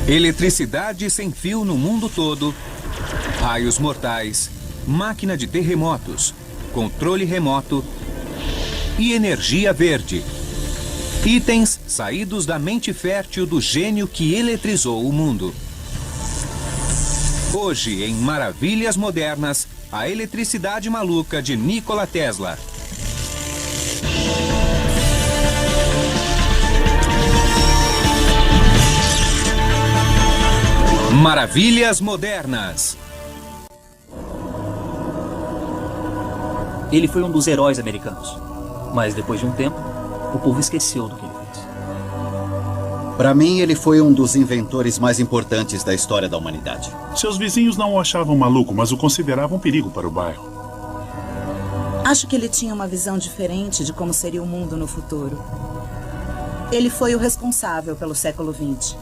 Eletricidade sem fio no mundo todo, raios mortais, máquina de terremotos, controle remoto e energia verde. Itens saídos da mente fértil do gênio que eletrizou o mundo. Hoje, em Maravilhas Modernas, a eletricidade maluca de Nikola Tesla. Maravilhas Modernas. Ele foi um dos heróis americanos. Mas depois de um tempo, o povo esqueceu do que ele fez. Para mim, ele foi um dos inventores mais importantes da história da humanidade. Seus vizinhos não o achavam maluco, mas o consideravam um perigo para o bairro. Acho que ele tinha uma visão diferente de como seria o mundo no futuro. Ele foi o responsável pelo século XX.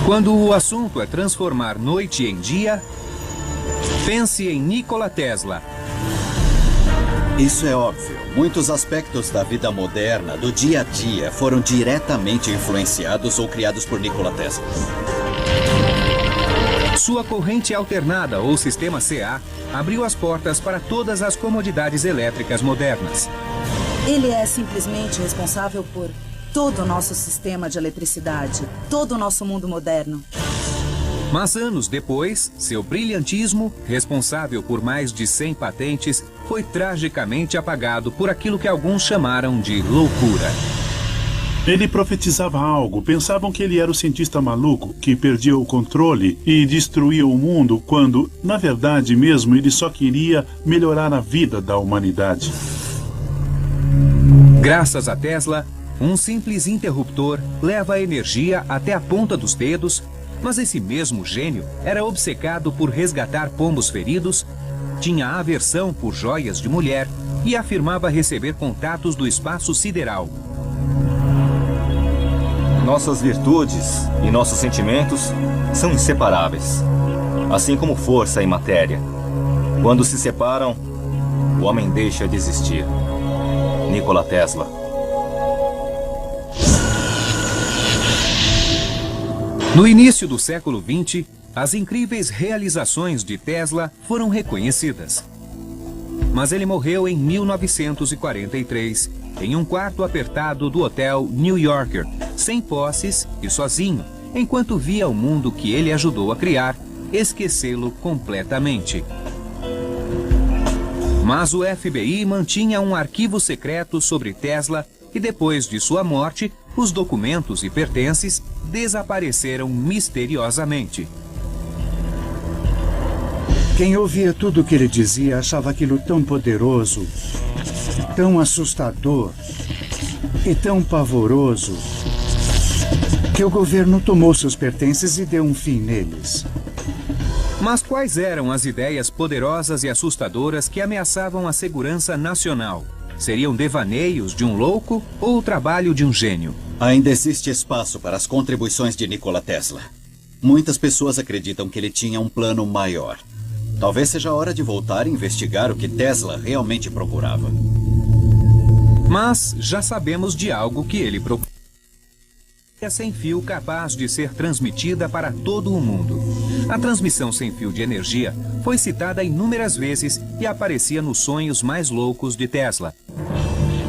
Quando o assunto é transformar noite em dia, pense em Nikola Tesla. Isso é óbvio. Muitos aspectos da vida moderna, do dia a dia, foram diretamente influenciados ou criados por Nikola Tesla. Sua corrente alternada ou sistema CA abriu as portas para todas as comodidades elétricas modernas. Ele é simplesmente responsável por todo o nosso sistema de eletricidade, todo o nosso mundo moderno. Mas anos depois, seu brilhantismo, responsável por mais de 100 patentes, foi tragicamente apagado por aquilo que alguns chamaram de loucura. Ele profetizava algo, pensavam que ele era o cientista maluco que perdia o controle e destruía o mundo, quando, na verdade mesmo, ele só queria melhorar a vida da humanidade. Graças a Tesla, um simples interruptor leva a energia até a ponta dos dedos, mas esse mesmo gênio era obcecado por resgatar pombos feridos, tinha aversão por joias de mulher e afirmava receber contatos do espaço sideral. Nossas virtudes e nossos sentimentos são inseparáveis, assim como força e matéria. Quando se separam, o homem deixa de existir. Nikola Tesla. No início do século XX, as incríveis realizações de Tesla foram reconhecidas. Mas ele morreu em 1943, em um quarto apertado do hotel New Yorker, sem posses e sozinho, enquanto via o mundo que ele ajudou a criar esquecê-lo completamente. Mas o FBI mantinha um arquivo secreto sobre Tesla e depois de sua morte, os documentos e pertences desapareceram misteriosamente. Quem ouvia tudo o que ele dizia achava aquilo tão poderoso, tão assustador e tão pavoroso que o governo tomou seus pertences e deu um fim neles. Mas quais eram as ideias poderosas e assustadoras que ameaçavam a segurança nacional? Seriam devaneios de um louco ou o trabalho de um gênio? Ainda existe espaço para as contribuições de Nikola Tesla. Muitas pessoas acreditam que ele tinha um plano maior. Talvez seja a hora de voltar e investigar o que Tesla realmente procurava. Mas já sabemos de algo que ele procurava. Sem fio capaz de ser transmitida para todo o mundo. A transmissão sem fio de energia foi citada inúmeras vezes e aparecia nos sonhos mais loucos de Tesla.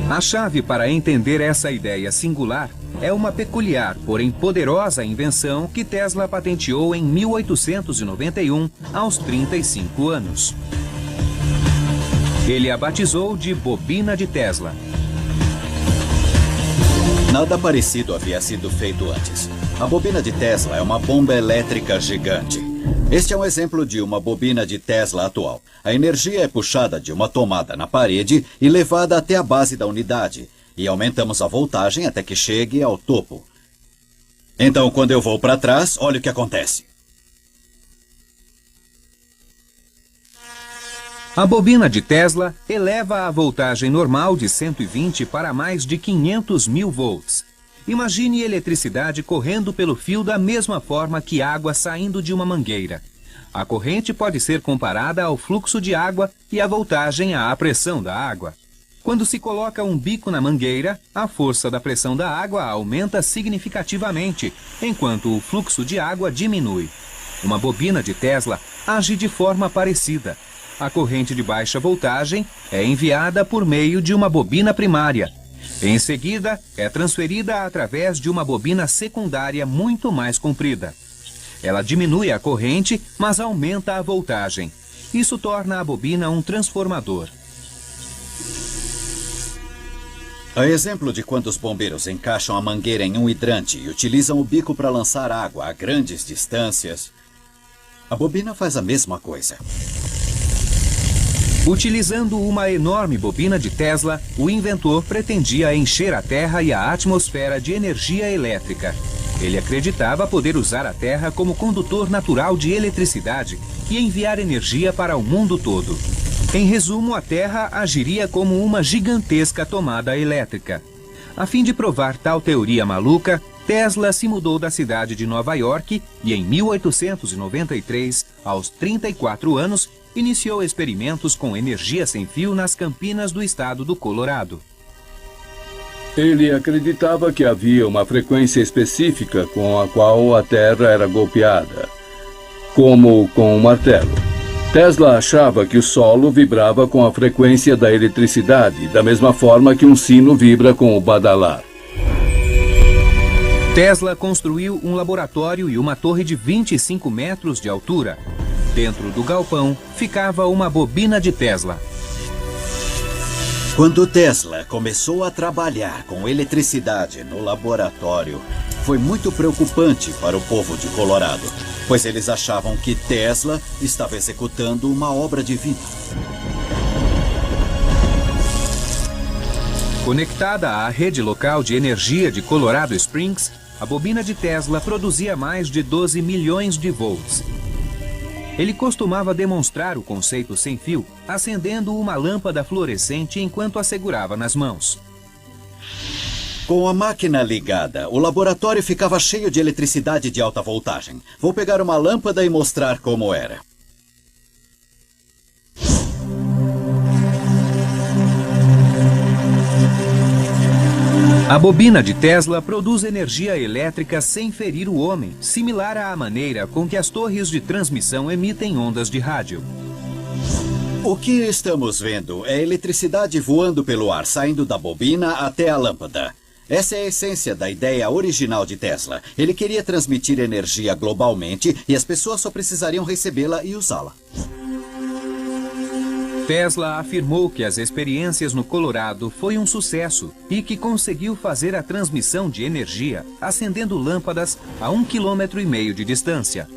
A chave para entender essa ideia singular é uma peculiar, porém poderosa invenção que Tesla patenteou em 1891, aos 35 anos. Ele a batizou de bobina de Tesla. Nada parecido havia sido feito antes. A bobina de Tesla é uma bomba elétrica gigante. Este é um exemplo de uma bobina de Tesla atual. A energia é puxada de uma tomada na parede e levada até a base da unidade. E aumentamos a voltagem até que chegue ao topo. Então, quando eu vou para trás, olha o que acontece. A bobina de Tesla eleva a voltagem normal de 120 para mais de 500 mil volts. Imagine eletricidade correndo pelo fio da mesma forma que água saindo de uma mangueira. A corrente pode ser comparada ao fluxo de água e a voltagem à pressão da água. Quando se coloca um bico na mangueira, a força da pressão da água aumenta significativamente, enquanto o fluxo de água diminui. Uma bobina de Tesla age de forma parecida. A corrente de baixa voltagem é enviada por meio de uma bobina primária. Em seguida, é transferida através de uma bobina secundária muito mais comprida. Ela diminui a corrente, mas aumenta a voltagem. Isso torna a bobina um transformador. A exemplo de quando os bombeiros encaixam a mangueira em um hidrante e utilizam o bico para lançar água a grandes distâncias, a bobina faz a mesma coisa. Utilizando uma enorme bobina de Tesla, o inventor pretendia encher a Terra e a atmosfera de energia elétrica. Ele acreditava poder usar a Terra como condutor natural de eletricidade e enviar energia para o mundo todo. Em resumo, a Terra agiria como uma gigantesca tomada elétrica. A fim de provar tal teoria maluca, Tesla se mudou da cidade de Nova York e, em 1893, aos 34 anos, iniciou experimentos com energia sem fio nas campinas do estado do Colorado. Ele acreditava que havia uma frequência específica com a qual a Terra era golpeada, como com um martelo. Tesla achava que o solo vibrava com a frequência da eletricidade, da mesma forma que um sino vibra com o badalar. Tesla construiu um laboratório e uma torre de 25 metros de altura. Dentro do galpão ficava uma bobina de Tesla. Quando Tesla começou a trabalhar com eletricidade no laboratório, foi muito preocupante para o povo de Colorado, pois eles achavam que Tesla estava executando uma obra divina. Conectada à rede local de energia de Colorado Springs, a bobina de Tesla produzia mais de 12 milhões de volts. Ele costumava demonstrar o conceito sem fio, acendendo uma lâmpada fluorescente enquanto a segurava nas mãos. Com a máquina ligada, o laboratório ficava cheio de eletricidade de alta voltagem. Vou pegar uma lâmpada e mostrar como era. A bobina de Tesla produz energia elétrica sem ferir o homem, similar à maneira com que as torres de transmissão emitem ondas de rádio. O que estamos vendo é eletricidade voando pelo ar, saindo da bobina até a lâmpada. Essa é a essência da ideia original de Tesla. Ele queria transmitir energia globalmente e as pessoas só precisariam recebê-la e usá-la. Tesla afirmou que as experiências no Colorado foi um sucesso e que conseguiu fazer a transmissão de energia acendendo lâmpadas a 1,5 km de distância.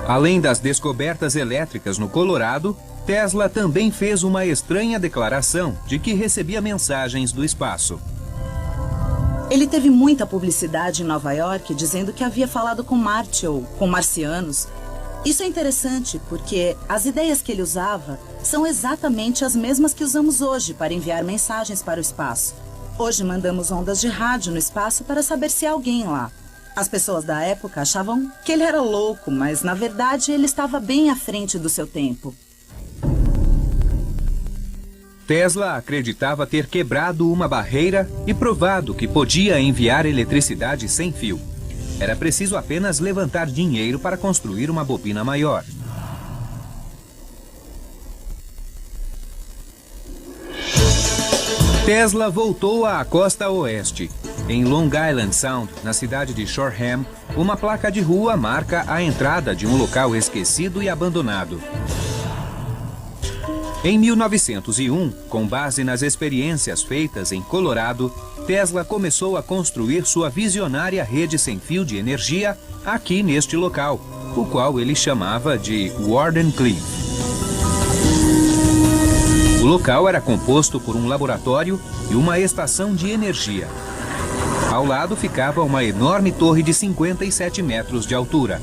Além das descobertas elétricas no Colorado, Tesla também fez uma estranha declaração de que recebia mensagens do espaço. Ele teve muita publicidade em Nova York dizendo que havia falado com Marte ou com marcianos. Isso é interessante porque as ideias que ele usava são exatamente as mesmas que usamos hoje para enviar mensagens para o espaço. Hoje mandamos ondas de rádio no espaço para saber se há alguém lá. As pessoas da época achavam que ele era louco, mas na verdade ele estava bem à frente do seu tempo. Tesla acreditava ter quebrado uma barreira e provado que podia enviar eletricidade sem fio. Era preciso apenas levantar dinheiro para construir uma bobina maior. Tesla voltou à costa oeste. Em Long Island Sound, na cidade de Shoreham, uma placa de rua marca a entrada de um local esquecido e abandonado. Em 1901, com base nas experiências feitas em Colorado, Tesla começou a construir sua visionária rede sem fio de energia aqui neste local, o qual ele chamava de Wardenclyffe. O local era composto por um laboratório e uma estação de energia. Ao lado ficava uma enorme torre de 57 metros de altura.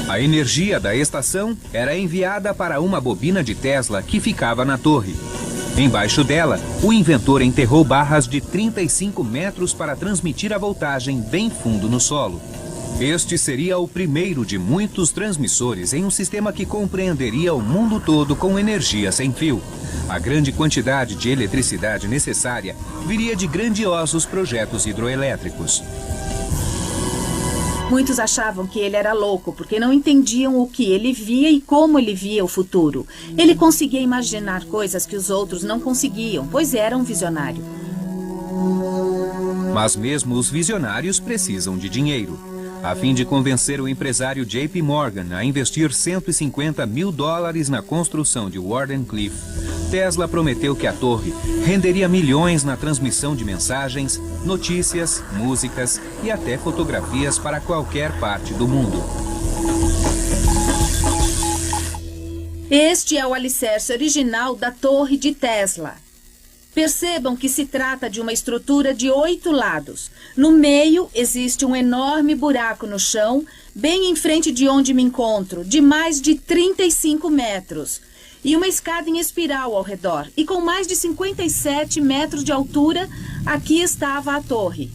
A energia da estação era enviada para uma bobina de Tesla que ficava na torre. Embaixo dela, o inventor enterrou barras de 35 metros para transmitir a voltagem bem fundo no solo. Este seria o primeiro de muitos transmissores em um sistema que compreenderia o mundo todo com energia sem fio. A grande quantidade de eletricidade necessária viria de grandiosos projetos hidroelétricos. Muitos achavam que ele era louco porque não entendiam o que ele via e como ele via o futuro. Ele conseguia imaginar coisas que os outros não conseguiam, pois era um visionário. Mas mesmo os visionários precisam de dinheiro. A fim de convencer o empresário JP Morgan a investir $150 mil na construção de Wardenclyffe, Tesla prometeu que a torre renderia milhões na transmissão de mensagens, notícias, músicas e até fotografias para qualquer parte do mundo. Este é o alicerce original da Torre de Tesla. Percebam que se trata de uma estrutura de 8 lados. No meio existe um enorme buraco no chão, bem em frente de onde me encontro, de mais de 35 metros. E uma escada em espiral ao redor. E com mais de 57 metros de altura, aqui estava a torre.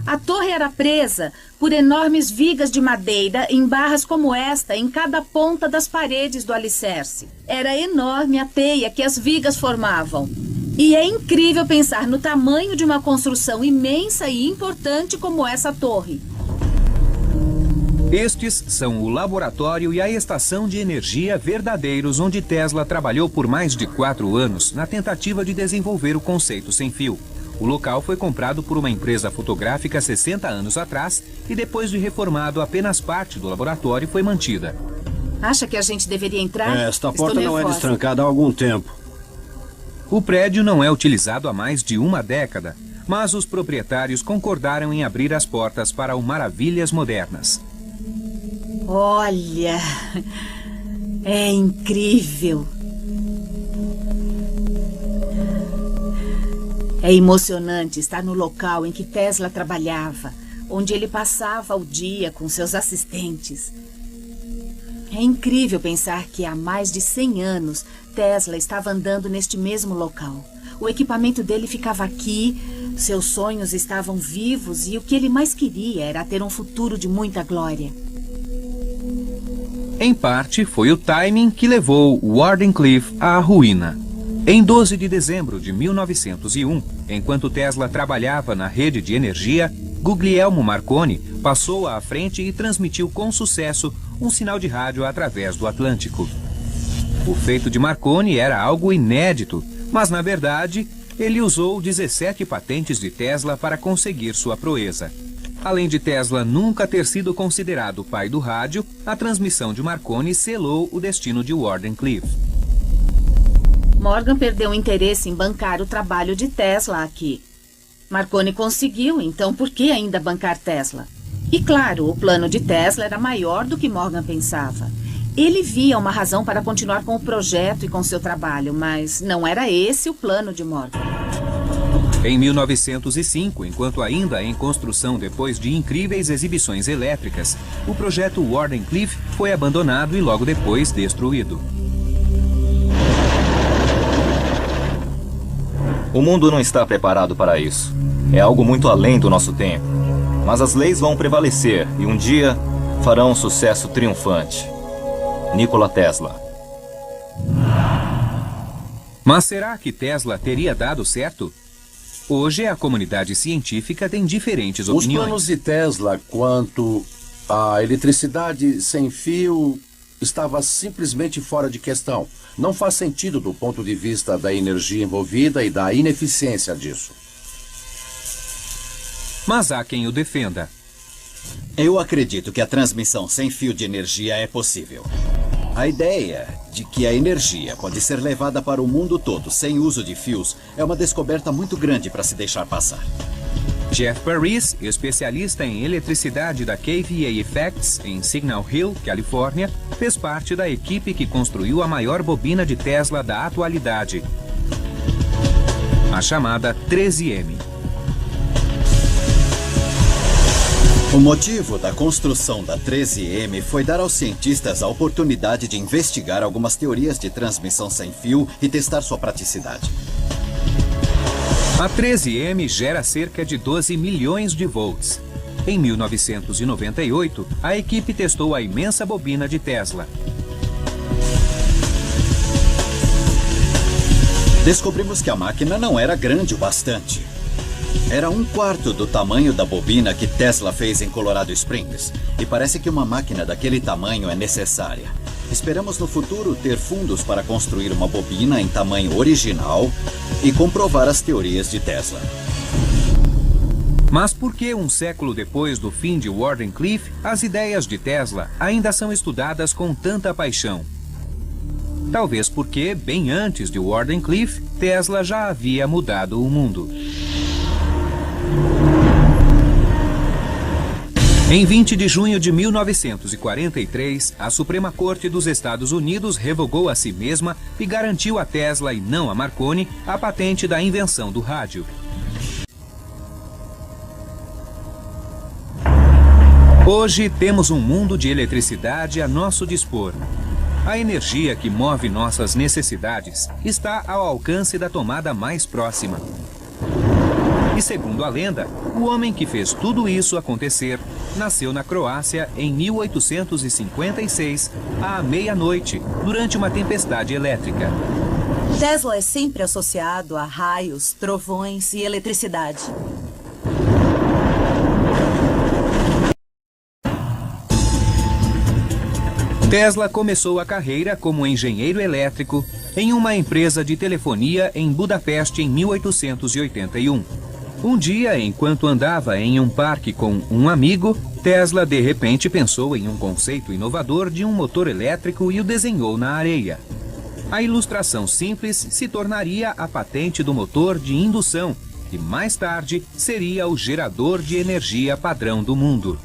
A torre era presa por enormes vigas de madeira em barras como esta em cada ponta das paredes do alicerce. Era enorme a teia que as vigas formavam. E é incrível pensar no tamanho de uma construção imensa e importante como essa torre. Estes são o laboratório e a estação de energia verdadeiros onde Tesla trabalhou por mais de 4 anos na tentativa de desenvolver o conceito sem fio. O local foi comprado por uma empresa fotográfica 60 anos atrás e depois de reformado, apenas parte do laboratório foi mantida. Acha que a gente deveria entrar? Esta porta não é destrancada há algum tempo. O prédio não é utilizado há mais de uma década, mas os proprietários concordaram em abrir as portas para o Maravilhas Modernas. Olha, é incrível. É emocionante estar no local em que Tesla trabalhava, onde ele passava o dia com seus assistentes. É incrível pensar que há mais de 100 anos Tesla estava andando neste mesmo local. O equipamento dele ficava aqui, seus sonhos estavam vivos e o que ele mais queria era ter um futuro de muita glória. Em parte, foi o timing que levou Wardenclyffe à ruína. Em 12 de dezembro de 1901, enquanto Tesla trabalhava na rede de energia, Guglielmo Marconi passou à frente e transmitiu com sucesso um sinal de rádio através do Atlântico. O feito de Marconi era algo inédito, mas na verdade, ele usou 17 patentes de Tesla para conseguir sua proeza. Além de Tesla nunca ter sido considerado o pai do rádio, a transmissão de Marconi selou o destino de Wardenclyffe. Morgan perdeu o interesse em bancar o trabalho de Tesla aqui. Marconi conseguiu, então por que ainda bancar Tesla? E claro, o plano de Tesla era maior do que Morgan pensava. Ele via uma razão para continuar com o projeto e com seu trabalho, mas não era esse o plano de Morgan. Em 1905, enquanto ainda em construção depois de incríveis exibições elétricas, o projeto Wardenclyffe foi abandonado e logo depois destruído. O mundo não está preparado para isso. É algo muito além do nosso tempo. Mas as leis vão prevalecer e um dia farão um sucesso triunfante. Nikola Tesla. Mas será que Tesla teria dado certo? Hoje a comunidade científica tem diferentes opiniões. Os planos de Tesla quanto à eletricidade sem fio estava simplesmente fora de questão. Não faz sentido do ponto de vista da energia envolvida e da ineficiência disso. Mas há quem o defenda. Eu acredito que a transmissão sem fio de energia é possível. A ideia de que a energia pode ser levada para o mundo todo sem uso de fios é uma descoberta muito grande para se deixar passar. Jeff Paris, especialista em eletricidade da KVA Effects em Signal Hill, Califórnia, fez parte da equipe que construiu a maior bobina de Tesla da atualidade, a chamada 13M. O motivo da construção da 13M foi dar aos cientistas a oportunidade de investigar algumas teorias de transmissão sem fio e testar sua praticidade. A 13M gera cerca de 12 milhões de volts. Em 1998, a equipe testou a imensa bobina de Tesla. Descobrimos que a máquina não era grande o bastante. Era 1/4 do tamanho da bobina que Tesla fez em Colorado Springs. E parece que uma máquina daquele tamanho é necessária. Esperamos no futuro ter fundos para construir uma bobina em tamanho original e comprovar as teorias de Tesla. Mas por que um século depois do fim de Wardenclyffe, as ideias de Tesla ainda são estudadas com tanta paixão? Talvez porque, bem antes de Wardenclyffe, Tesla já havia mudado o mundo. Em 20 de junho de 1943, a Suprema Corte dos Estados Unidos revogou a si mesma e garantiu a Tesla e não a Marconi a patente da invenção do rádio. Hoje temos um mundo de eletricidade a nosso dispor. A energia que move nossas necessidades está ao alcance da tomada mais próxima. E segundo a lenda, o homem que fez tudo isso acontecer nasceu na Croácia em 1856, à meia-noite, durante uma tempestade elétrica. Tesla é sempre associado a raios, trovões e eletricidade. Tesla começou a carreira como engenheiro elétrico em uma empresa de telefonia em Budapeste em 1881. Um dia, enquanto andava em um parque com um amigo, Tesla de repente pensou em um conceito inovador de um motor elétrico e o desenhou na areia. A ilustração simples se tornaria a patente do motor de indução, que mais tarde seria o gerador de energia padrão do mundo.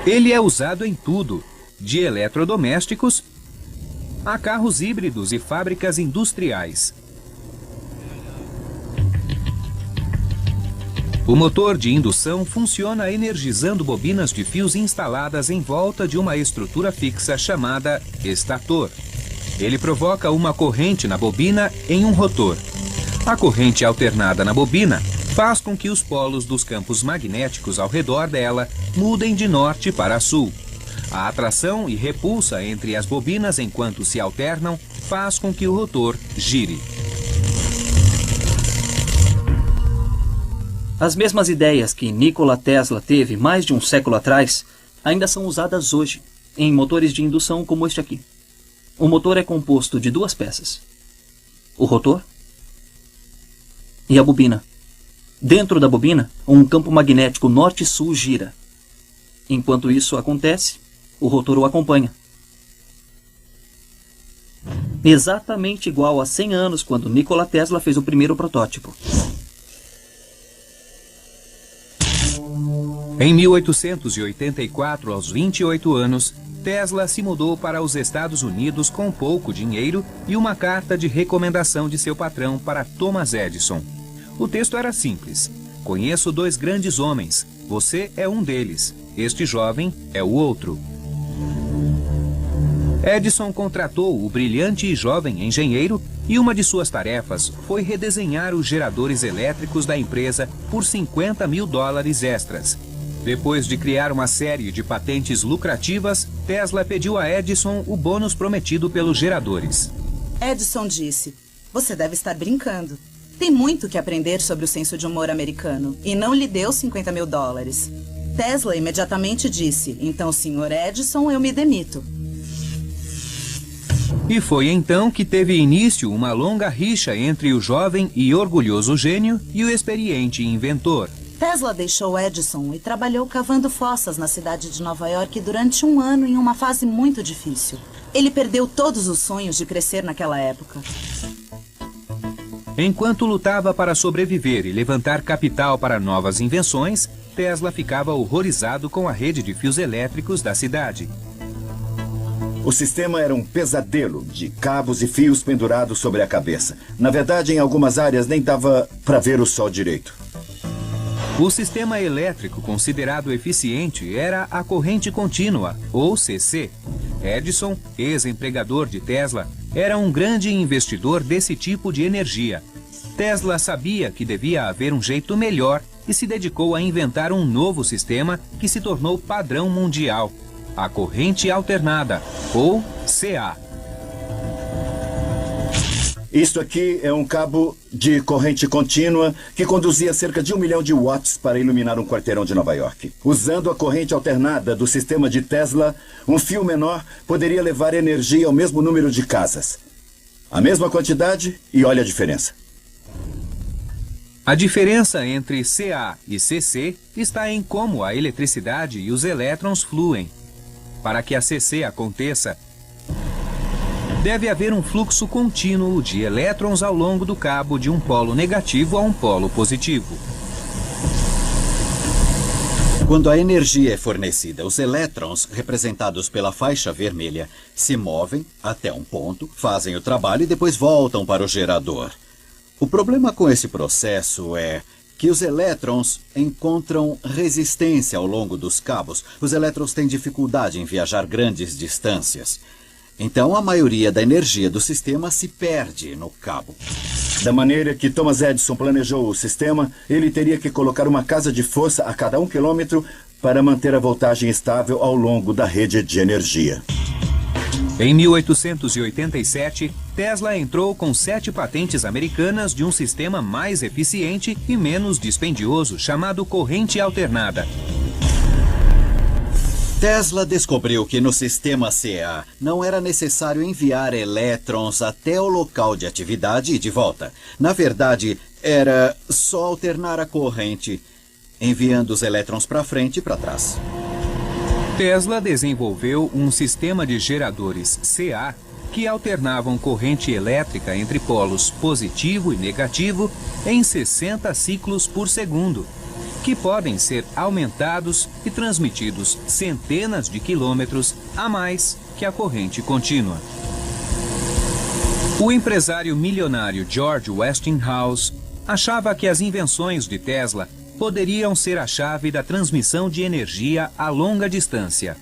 Ele é usado em tudo, de eletrodomésticos a carros híbridos e fábricas industriais. O motor de indução funciona energizando bobinas de fios instaladas em volta de uma estrutura fixa chamada estator. Ele provoca uma corrente na bobina em um rotor. A corrente alternada na bobina faz com que os polos dos campos magnéticos ao redor dela mudem de norte para sul. A atração e repulsa entre as bobinas enquanto se alternam faz com que o rotor gire. As mesmas ideias que Nikola Tesla teve mais de um século atrás ainda são usadas hoje em motores de indução como este aqui. O motor é composto de duas peças: o rotor e a bobina. Dentro da bobina, um campo magnético norte-sul gira. Enquanto isso acontece, o rotor o acompanha. Exatamente igual a 100 anos quando Nikola Tesla fez o primeiro protótipo. Em 1884, aos 28 anos, Tesla se mudou para os Estados Unidos com pouco dinheiro e uma carta de recomendação de seu patrão para Thomas Edison. O texto era simples: conheço dois grandes homens, você é um deles, este jovem é o outro. Edison contratou o brilhante e jovem engenheiro e uma de suas tarefas foi redesenhar os geradores elétricos da empresa por $50 mil extras. Depois de criar uma série de patentes lucrativas, Tesla pediu a Edison o bônus prometido pelos geradores. Edison disse: "Você deve estar brincando. Tem muito que aprender sobre o senso de humor americano e não lhe deu $50 mil. Tesla imediatamente disse: "Então, Sr. Edison, eu me demito." E foi então que teve início uma longa rixa entre o jovem e orgulhoso gênio e o experiente inventor. Tesla deixou Edison e trabalhou cavando fossas na cidade de Nova York durante um ano em uma fase muito difícil. Ele perdeu todos os sonhos de crescer naquela época. Enquanto lutava para sobreviver e levantar capital para novas invenções, Tesla ficava horrorizado com a rede de fios elétricos da cidade. O sistema era um pesadelo de cabos e fios pendurados sobre a cabeça. Na verdade, em algumas áreas nem dava para ver o sol direito. O sistema elétrico considerado eficiente era a corrente contínua, ou CC. Edison, ex-empregador de Tesla, era um grande investidor desse tipo de energia. Tesla sabia que devia haver um jeito melhor e se dedicou a inventar um novo sistema que se tornou padrão mundial, a corrente alternada, ou CA. Isto aqui é um cabo de corrente contínua que conduzia cerca de 1 milhão de watts para iluminar um quarteirão de Nova York. Usando a corrente alternada do sistema de Tesla, um fio menor poderia levar energia ao mesmo número de casas. A mesma quantidade e olha a diferença. A diferença entre CA e CC está em como a eletricidade e os elétrons fluem. Para que a CC aconteça, deve haver um fluxo contínuo de elétrons ao longo do cabo de um polo negativo a um polo positivo. Quando a energia é fornecida, os elétrons, representados pela faixa vermelha, se movem até um ponto, fazem o trabalho e depois voltam para o gerador. O problema com esse processo é que os elétrons encontram resistência ao longo dos cabos. Os elétrons têm dificuldade em viajar grandes distâncias. Então, a maioria da energia do sistema se perde no cabo. Da maneira que Thomas Edison planejou o sistema, ele teria que colocar uma casa de força a cada 1 quilômetro para manter a voltagem estável ao longo da rede de energia. Em 1887, Tesla entrou com 7 patentes americanas de um sistema mais eficiente e menos dispendioso, chamado corrente alternada. Tesla descobriu que no sistema CA não era necessário enviar elétrons até o local de atividade e de volta. Na verdade, era só alternar a corrente, enviando os elétrons para frente e para trás. Tesla desenvolveu um sistema de geradores CA que alternavam corrente elétrica entre polos positivo e negativo em 60 ciclos por segundo, que podem ser aumentados e transmitidos centenas de quilômetros a mais que a corrente contínua. O empresário milionário George Westinghouse achava que as invenções de Tesla poderiam ser a chave da transmissão de energia a longa distância.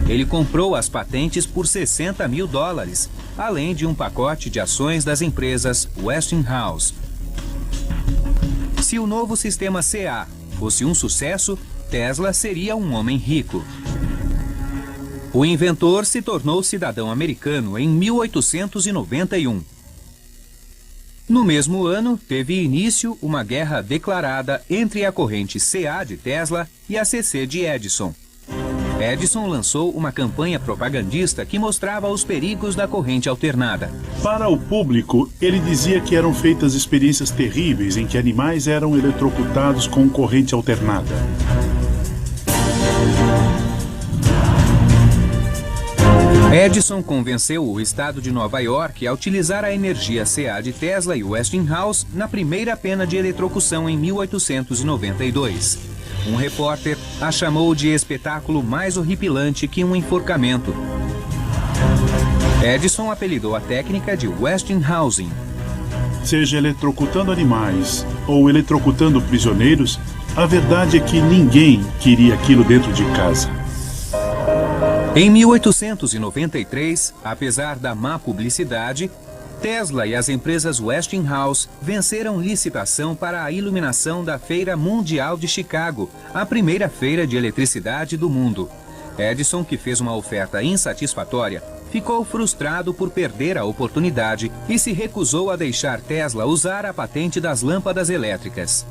Ele comprou as patentes por $60 mil, além de um pacote de ações das empresas Westinghouse. Se o novo sistema CA fosse um sucesso, Tesla seria um homem rico. O inventor se tornou cidadão americano em 1891. No mesmo ano, teve início uma guerra declarada entre a corrente CA de Tesla e a CC de Edison. Edison lançou uma campanha propagandista que mostrava os perigos da corrente alternada. Para o público, ele dizia que eram feitas experiências terríveis em que animais eram eletrocutados com corrente alternada. Edison convenceu o estado de Nova York a utilizar a energia CA de Tesla e Westinghouse na primeira pena de eletrocução em 1892. Um repórter a chamou de espetáculo mais horripilante que um enforcamento. Edison apelidou a técnica de Westinghousing. Seja eletrocutando animais ou eletrocutando prisioneiros, a verdade é que ninguém queria aquilo dentro de casa. Em 1893, apesar da má publicidade, Tesla e as empresas Westinghouse venceram licitação para a iluminação da Feira Mundial de Chicago, a primeira feira de eletricidade do mundo. Edison, que fez uma oferta insatisfatória, ficou frustrado por perder a oportunidade e se recusou a deixar Tesla usar a patente das lâmpadas elétricas.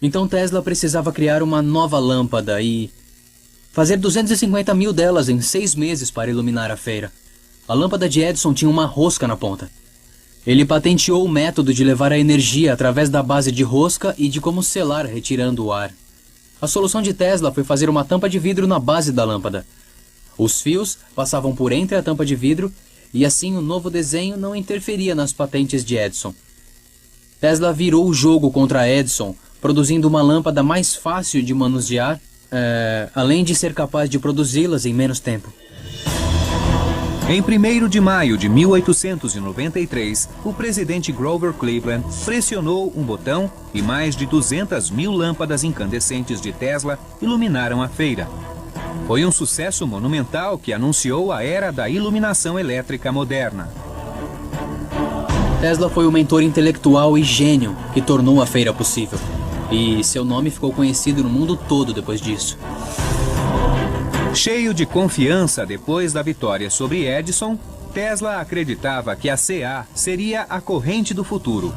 Então Tesla precisava criar uma nova lâmpada e fazer 250 mil delas em 6 meses para iluminar a feira. A lâmpada de Edison tinha uma rosca na ponta. Ele patenteou o método de levar a energia através da base de rosca e de como selar retirando o ar. A solução de Tesla foi fazer uma tampa de vidro na base da lâmpada. Os fios passavam por entre a tampa de vidro e assim o novo desenho não interferia nas patentes de Edison. Tesla virou o jogo contra Edison, produzindo uma lâmpada mais fácil de manusear, além de ser capaz de produzi-las em menos tempo. Em 1º de maio de 1893, o presidente Grover Cleveland pressionou um botão e mais de 200 mil lâmpadas incandescentes de Tesla iluminaram a feira. Foi um sucesso monumental que anunciou a era da iluminação elétrica moderna. Tesla foi o mentor intelectual e gênio que tornou a feira possível. E seu nome ficou conhecido no mundo todo depois disso. Cheio de confiança depois da vitória sobre Edison, Tesla acreditava que a CA seria a corrente do futuro.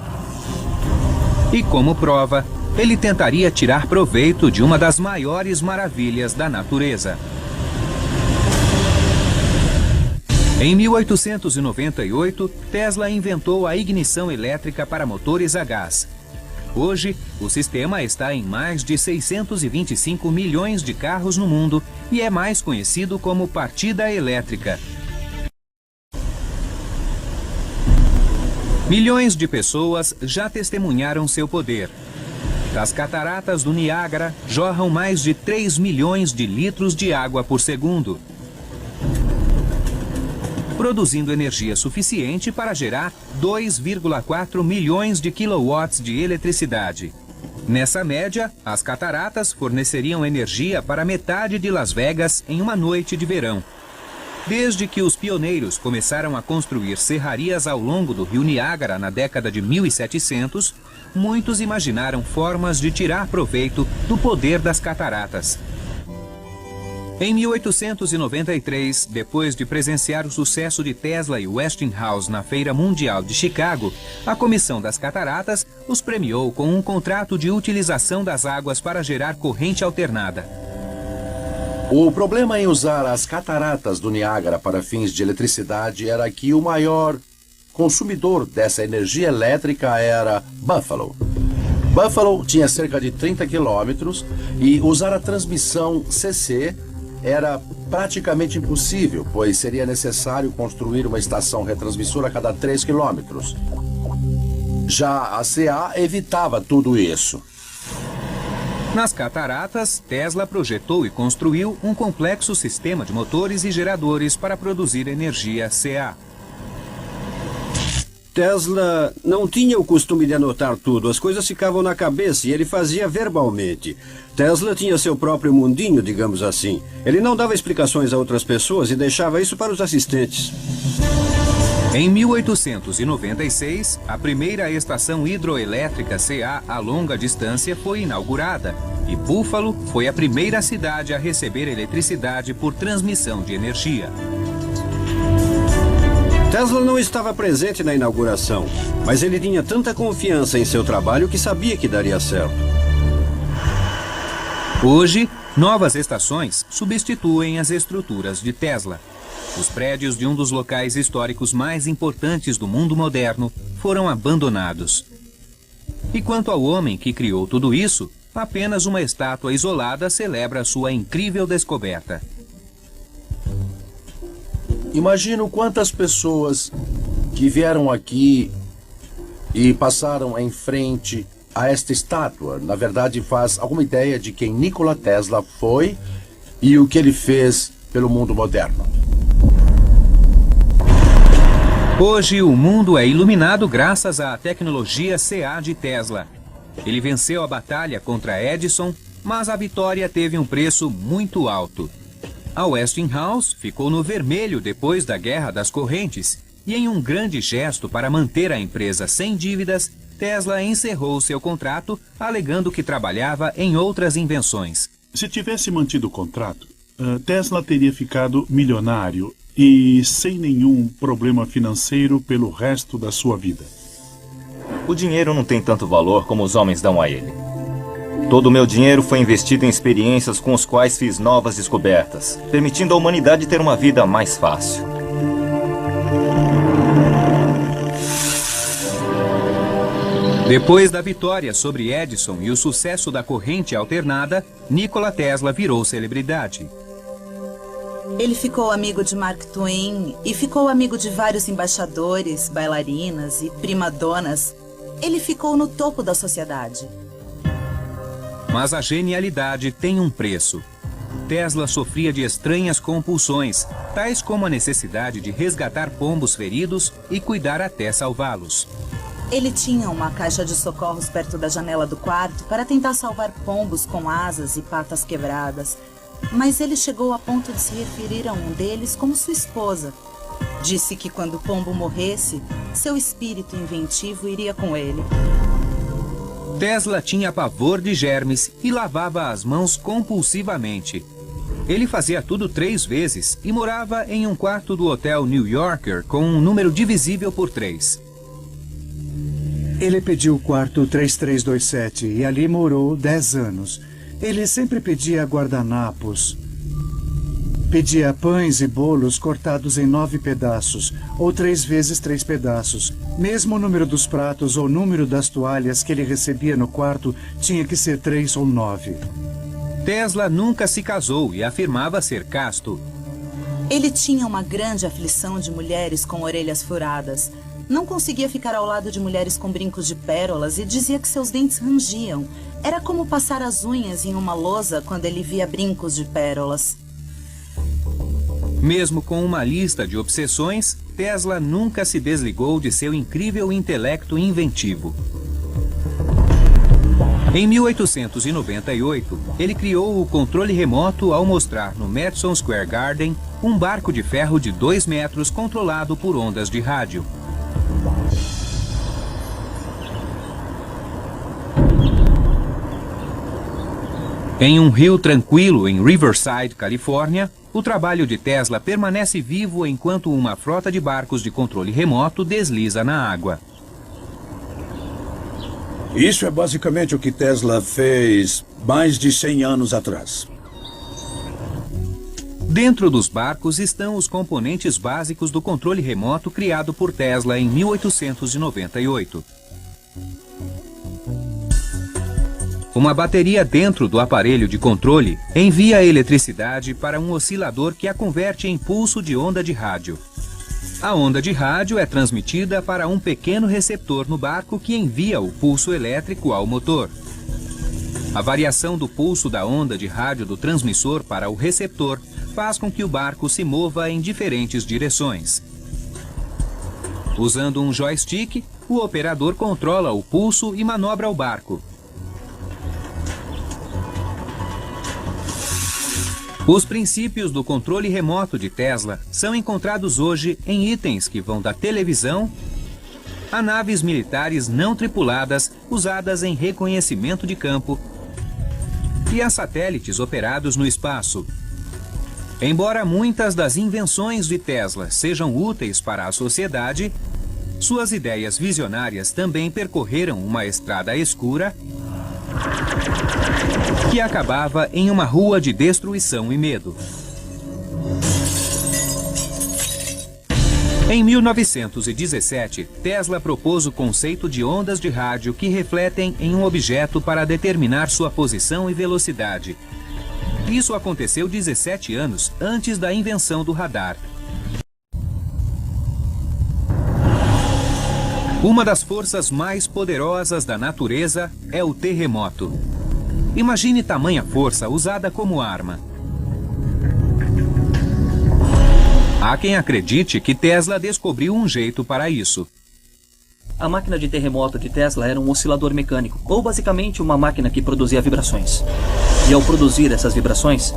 E como prova, ele tentaria tirar proveito de uma das maiores maravilhas da natureza. Em 1898, Tesla inventou a ignição elétrica para motores a gás. Hoje, o sistema está em mais de 625 milhões de carros no mundo e é mais conhecido como partida elétrica. Milhões de pessoas já testemunharam seu poder. Das cataratas do Niágara jorram mais de 3 milhões de litros de água por segundo, produzindo energia suficiente para gerar 2,4 milhões de quilowatts de eletricidade. Nessa média, as cataratas forneceriam energia para metade de Las Vegas em uma noite de verão. Desde que os pioneiros começaram a construir serrarias ao longo do rio Niágara na década de 1700, muitos imaginaram formas de tirar proveito do poder das cataratas. Em 1893, depois de presenciar o sucesso de Tesla e Westinghouse na Feira Mundial de Chicago, a Comissão das Cataratas os premiou com um contrato de utilização das águas para gerar corrente alternada. O problema em usar as cataratas do Niágara para fins de eletricidade era que o maior consumidor dessa energia elétrica era Buffalo. Buffalo tinha cerca de 30 quilômetros e usar a transmissão CC era praticamente impossível, pois seria necessário construir uma estação retransmissora a cada 3 quilômetros. Já a CA evitava tudo isso. Nas cataratas, Tesla projetou e construiu um complexo sistema de motores e geradores para produzir energia CA. Tesla não tinha o costume de anotar tudo, as coisas ficavam na cabeça e ele fazia verbalmente. Tesla tinha seu próprio mundinho, digamos assim. Ele não dava explicações a outras pessoas e deixava isso para os assistentes. Em 1896, a primeira estação hidroelétrica CA a longa distância foi inaugurada e Buffalo foi a primeira cidade a receber eletricidade por transmissão de energia. Tesla não estava presente na inauguração, mas ele tinha tanta confiança em seu trabalho que sabia que daria certo. Hoje, novas estações substituem as estruturas de Tesla. Os prédios de um dos locais históricos mais importantes do mundo moderno foram abandonados. E quanto ao homem que criou tudo isso, apenas uma estátua isolada celebra sua incrível descoberta. Imagino quantas pessoas que vieram aqui e passaram em frente a esta estátua, na verdade, faz alguma ideia de quem Nikola Tesla foi e o que ele fez pelo mundo moderno. Hoje, o mundo é iluminado graças à tecnologia CA de Tesla. Ele venceu a batalha contra Edison, mas a vitória teve um preço muito alto. A Westinghouse ficou no vermelho depois da Guerra das Correntes e, em um grande gesto para manter a empresa sem dívidas, Tesla encerrou seu contrato, alegando que trabalhava em outras invenções. Se tivesse mantido o contrato, Tesla teria ficado milionário e sem nenhum problema financeiro pelo resto da sua vida. O dinheiro não tem tanto valor como os homens dão a ele. Todo o meu dinheiro foi investido em experiências com as quais fiz novas descobertas, permitindo à humanidade ter uma vida mais fácil. Depois da vitória sobre Edison e o sucesso da corrente alternada, Nikola Tesla virou celebridade. Ele ficou amigo de Mark Twain e ficou amigo de vários embaixadores, bailarinas e primadonas. Ele ficou no topo da sociedade. Mas a genialidade tem um preço. Tesla sofria de estranhas compulsões, tais como a necessidade de resgatar pombos feridos e cuidar até salvá-los. Ele tinha uma caixa de socorros perto da janela do quarto para tentar salvar pombos com asas e patas quebradas. Mas ele chegou a ponto de se referir a um deles como sua esposa. Disse que quando o pombo morresse, seu espírito inventivo iria com ele. Tesla tinha pavor de germes e lavava as mãos compulsivamente. Ele fazia tudo 3 vezes e morava em um quarto do Hotel New Yorker com um número divisível por 3. Ele pediu o quarto 3327 e ali morou 10 anos. Ele sempre pedia guardanapos. Pedia pães e bolos cortados em 9 pedaços, ou 3 vezes 3 pedaços. Mesmo o número dos pratos ou o número das toalhas que ele recebia no quarto tinha que ser 3 ou 9. Tesla nunca se casou e afirmava ser casto. Ele tinha uma grande aflição de mulheres com orelhas furadas. Não conseguia ficar ao lado de mulheres com brincos de pérolas e dizia que seus dentes rangiam. Era como passar as unhas em uma lousa quando ele via brincos de pérolas. Mesmo com uma lista de obsessões, Tesla nunca se desligou de seu incrível intelecto inventivo. Em 1898, ele criou o controle remoto ao mostrar no Madison Square Garden um barco de ferro de 2 metros controlado por ondas de rádio. Em um rio tranquilo em Riverside, Califórnia, o trabalho de Tesla permanece vivo enquanto uma frota de barcos de controle remoto desliza na água. Isso é basicamente o que Tesla fez mais de 100 anos atrás. Dentro dos barcos estão os componentes básicos do controle remoto criado por Tesla em 1898. Uma bateria dentro do aparelho de controle envia a eletricidade para um oscilador que a converte em pulso de onda de rádio. A onda de rádio é transmitida para um pequeno receptor no barco que envia o pulso elétrico ao motor. A variação do pulso da onda de rádio do transmissor para o receptor faz com que o barco se mova em diferentes direções. Usando um joystick, o operador controla o pulso e manobra o barco. Os princípios do controle remoto de Tesla são encontrados hoje em itens que vão da televisão a naves militares não tripuladas usadas em reconhecimento de campo e a satélites operados no espaço. Embora muitas das invenções de Tesla sejam úteis para a sociedade, suas ideias visionárias também percorreram uma estrada escura que acabava em uma rua de destruição e medo. Em 1917, Tesla propôs o conceito de ondas de rádio que refletem em um objeto para determinar sua posição e velocidade. Isso aconteceu 17 anos antes da invenção do radar. Uma das forças mais poderosas da natureza é o terremoto. Imagine tamanha força usada como arma. Há quem acredite que Tesla descobriu um jeito para isso. A máquina de terremoto de Tesla era um oscilador mecânico, ou basicamente uma máquina que produzia vibrações. E ao produzir essas vibrações,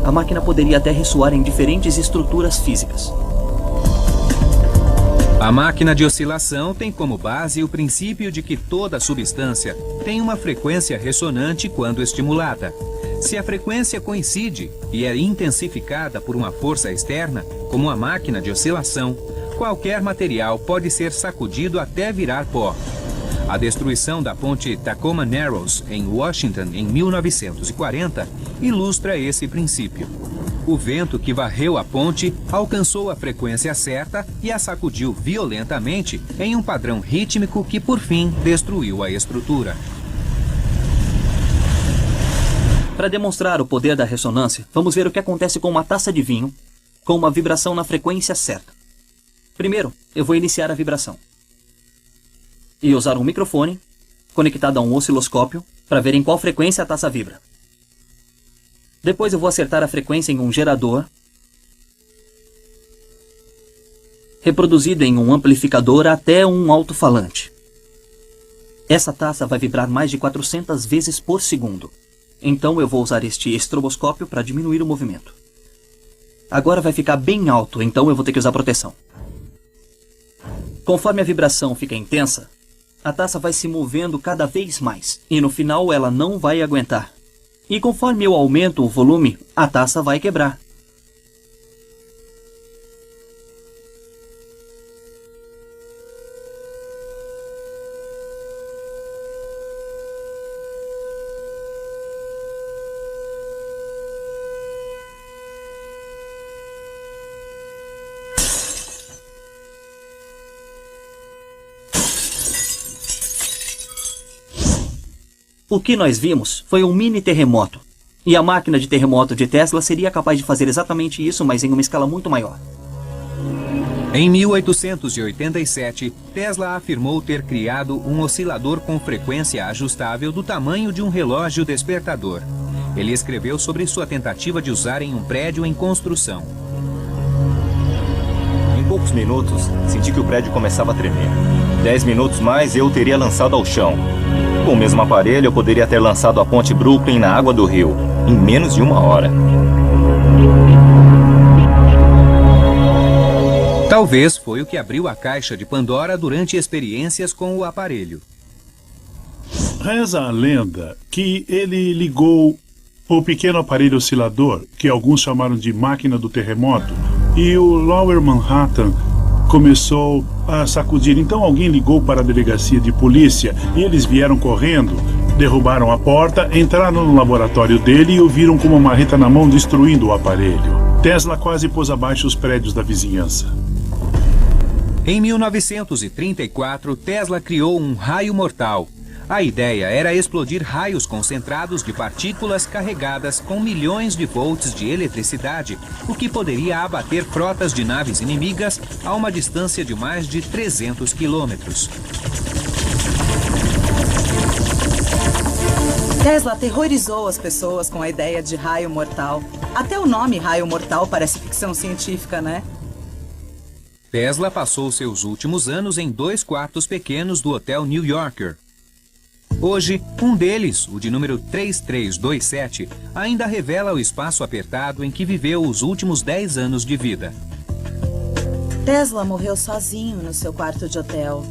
a máquina poderia até ressoar em diferentes estruturas físicas. A máquina de oscilação tem como base o princípio de que toda substância tem uma frequência ressonante quando estimulada. Se a frequência coincide e é intensificada por uma força externa, como a máquina de oscilação, qualquer material pode ser sacudido até virar pó. A destruição da ponte Tacoma Narrows, em Washington, em 1940, ilustra esse princípio. O vento que varreu a ponte alcançou a frequência certa e a sacudiu violentamente em um padrão rítmico que, por fim, destruiu a estrutura. Para demonstrar o poder da ressonância, vamos ver o que acontece com uma taça de vinho com uma vibração na frequência certa. Primeiro, eu vou iniciar a vibração e usar um microfone conectado a um osciloscópio para ver em qual frequência a taça vibra. Depois eu vou acertar a frequência em um gerador, reproduzido em um amplificador até um alto-falante. Essa taça vai vibrar mais de 400 vezes por segundo. Então eu vou usar este estroboscópio para diminuir o movimento. Agora vai ficar bem alto, então eu vou ter que usar proteção. Conforme a vibração fica intensa, a taça vai se movendo cada vez mais. E no final ela não vai aguentar. E conforme eu aumento o volume, a taça vai quebrar. O que nós vimos foi um mini terremoto. E a máquina de terremoto de Tesla seria capaz de fazer exatamente isso, mas em uma escala muito maior. Em 1887, Tesla afirmou ter criado um oscilador com frequência ajustável do tamanho de um relógio despertador. Ele escreveu sobre sua tentativa de usar em um prédio em construção. Em poucos minutos, senti que o prédio começava a tremer. 10 minutos mais eu o teria lançado ao chão. Com o mesmo aparelho, eu poderia ter lançado a ponte Brooklyn na água do rio, em menos de 1 hora. Talvez foi o que abriu a caixa de Pandora durante experiências com o aparelho. Reza a lenda que ele ligou o pequeno aparelho oscilador, que alguns chamaram de máquina do terremoto, e o Lower Manhattan começou a sacudir. Então alguém ligou para a delegacia de polícia e eles vieram correndo, derrubaram a porta, entraram no laboratório dele e o viram com uma marreta na mão destruindo o aparelho. Tesla quase pôs abaixo os prédios da vizinhança. Em 1934, Tesla criou um raio mortal. A ideia era explodir raios concentrados de partículas carregadas com milhões de volts de eletricidade, o que poderia abater frotas de naves inimigas a uma distância de mais de 300 quilômetros. Tesla aterrorizou as pessoas com a ideia de raio mortal. Até o nome raio mortal parece ficção científica, né? Tesla passou seus últimos anos em 2 quartos pequenos do Hotel New Yorker. Hoje, um deles, o de número 3327, ainda revela o espaço apertado em que viveu os últimos 10 anos de vida. Tesla morreu sozinho no seu quarto de hotel.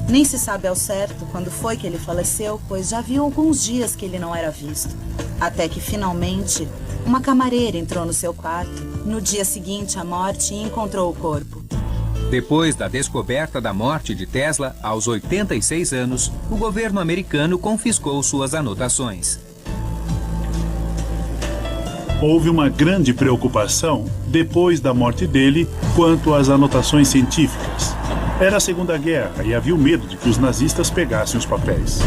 Nem se sabe ao certo quando foi que ele faleceu, pois já havia alguns dias que ele não era visto. Até que, finalmente, uma camareira entrou no seu quarto, no dia seguinte à morte, e encontrou o corpo. Depois da descoberta da morte de Tesla, aos 86 anos, o governo americano confiscou suas anotações. Houve uma grande preocupação, depois da morte dele, quanto às anotações científicas. Era a Segunda Guerra e havia o medo de que os nazistas pegassem os papéis.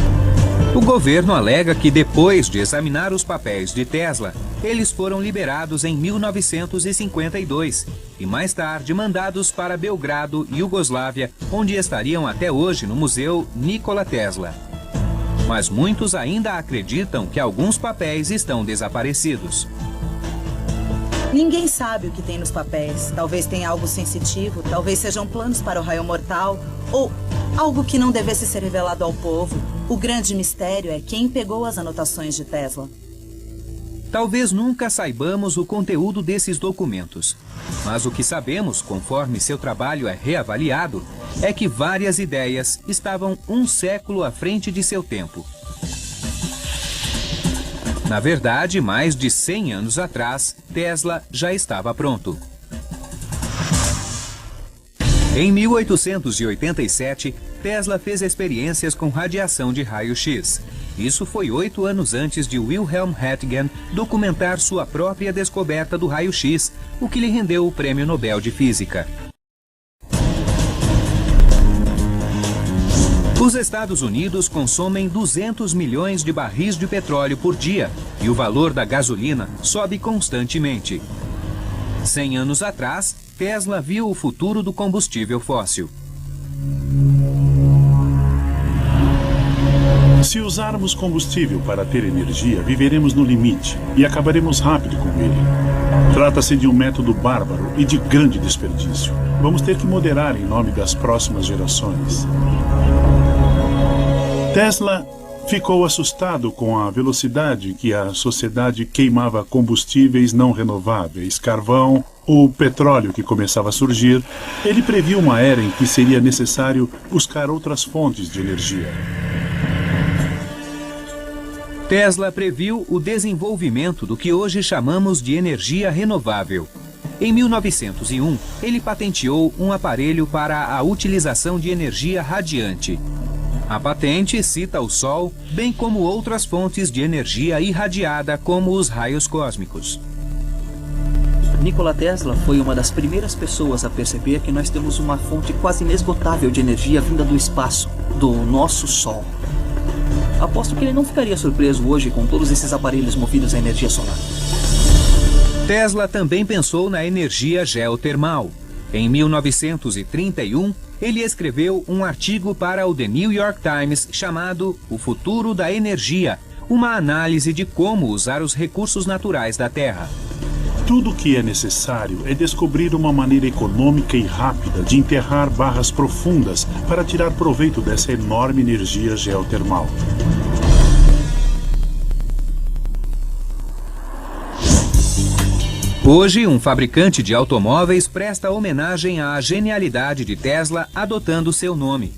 O governo alega que depois de examinar os papéis de Tesla, eles foram liberados em 1952 e mais tarde mandados para Belgrado, Iugoslávia, onde estariam até hoje no Museu Nikola Tesla. Mas muitos ainda acreditam que alguns papéis estão desaparecidos. Ninguém sabe o que tem nos papéis. Talvez tenha algo sensitivo, talvez sejam planos para o raio mortal, ou algo que não devesse ser revelado ao povo. O grande mistério é quem pegou as anotações de Tesla. Talvez nunca saibamos o conteúdo desses documentos, mas o que sabemos, conforme seu trabalho é reavaliado, é que várias ideias estavam um século à frente de seu tempo. Na verdade, mais de 100 anos atrás, Tesla já estava pronto. Em 1887, Tesla fez experiências com radiação de raio-x. Isso foi 8 anos antes de Wilhelm Röntgen documentar sua própria descoberta do raio-x, o que lhe rendeu o Prêmio Nobel de Física. Os Estados Unidos consomem 200 milhões de barris de petróleo por dia e o valor da gasolina sobe constantemente. 100 anos atrás, Tesla viu o futuro do combustível fóssil. Se usarmos combustível para ter energia, viveremos no limite e acabaremos rápido com ele. Trata-se de um método bárbaro e de grande desperdício. Vamos ter que moderar em nome das próximas gerações. Tesla Ficou assustado com a velocidade que a sociedade queimava combustíveis não renováveis, carvão, o petróleo que começava a surgir. Ele previu uma era em que seria necessário buscar outras fontes de energia. Tesla previu o desenvolvimento do que hoje chamamos de energia renovável. Em 1901, ele patenteou um aparelho para a utilização de energia radiante. A patente cita o Sol, bem como outras fontes de energia irradiada, como os raios cósmicos. Nikola Tesla foi uma das primeiras pessoas a perceber que nós temos uma fonte quase inesgotável de energia vinda do espaço, do nosso Sol. Aposto que ele não ficaria surpreso hoje com todos esses aparelhos movidos à energia solar. Tesla também pensou na energia geotermal. Em 1931, ele escreveu um artigo para o The New York Times chamado O Futuro da Energia, uma análise de como usar os recursos naturais da Terra. Tudo o que é necessário é descobrir uma maneira econômica e rápida de enterrar barras profundas para tirar proveito dessa enorme energia geotermal. Hoje, um fabricante de automóveis presta homenagem à genialidade de Tesla adotando seu nome.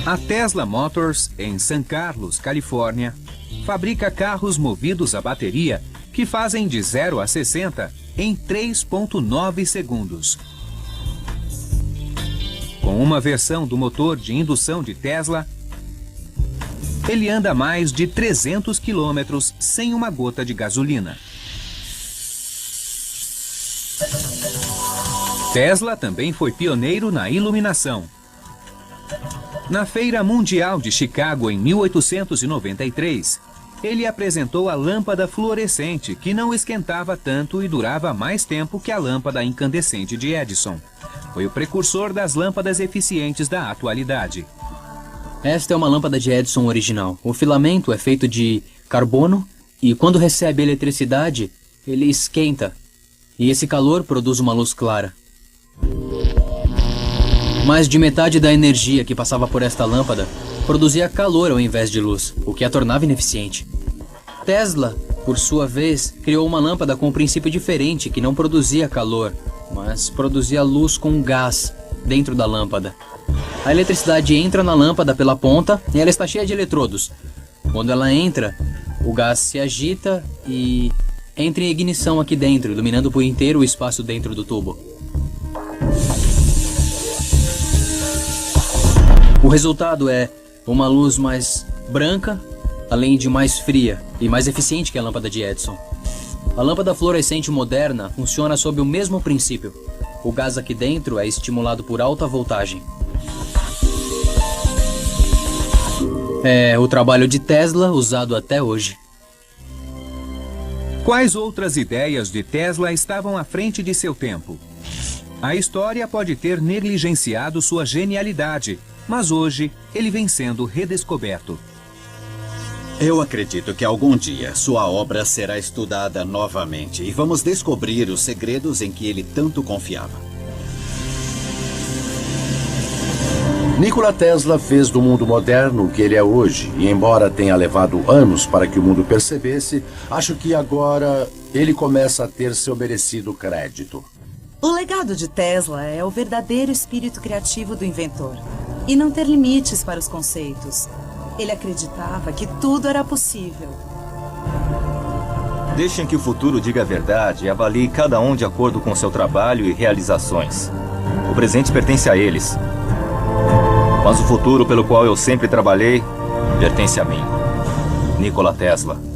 A Tesla Motors, em San Carlos, Califórnia, fabrica carros movidos a bateria que fazem de 0 a 60 em 3,9 segundos. Com uma versão do motor de indução de Tesla, ele anda mais de 300 quilômetros sem uma gota de gasolina. Tesla também foi pioneiro na iluminação. Na Feira Mundial de Chicago, em 1893, ele apresentou a lâmpada fluorescente, que não esquentava tanto e durava mais tempo que a lâmpada incandescente de Edison. Foi o precursor das lâmpadas eficientes da atualidade. Esta é uma lâmpada de Edison original. O filamento é feito de carbono e quando recebe eletricidade, ele esquenta. E esse calor produz uma luz clara. Mais de metade da energia que passava por esta lâmpada produzia calor ao invés de luz, o que a tornava ineficiente. Tesla, por sua vez, criou uma lâmpada com um princípio diferente que não produzia calor, mas produzia luz com gás dentro da lâmpada. A eletricidade entra na lâmpada pela ponta e ela está cheia de eletrodos. Quando ela entra, o gás se agita e entra em ignição aqui dentro, iluminando por inteiro o espaço dentro do tubo. O resultado é uma luz mais branca, além de mais fria e mais eficiente que a lâmpada de Edison. A lâmpada fluorescente moderna funciona sob o mesmo princípio. O gás aqui dentro é estimulado por alta voltagem. É o trabalho de Tesla usado até hoje. Quais outras ideias de Tesla estavam à frente de seu tempo? A história pode ter negligenciado sua genialidade, mas hoje ele vem sendo redescoberto. Eu acredito que algum dia sua obra será estudada novamente e vamos descobrir os segredos em que ele tanto confiava. Nikola Tesla fez do mundo moderno o que ele é hoje, e embora tenha levado anos para que o mundo percebesse, acho que agora ele começa a ter seu merecido crédito. O legado de Tesla é o verdadeiro espírito criativo do inventor e não ter limites para os conceitos. Ele acreditava que tudo era possível. Deixem que o futuro diga a verdade e avalie cada um de acordo com seu trabalho e realizações. O presente pertence a eles. Mas o futuro pelo qual eu sempre trabalhei pertence a mim. Nikola Tesla.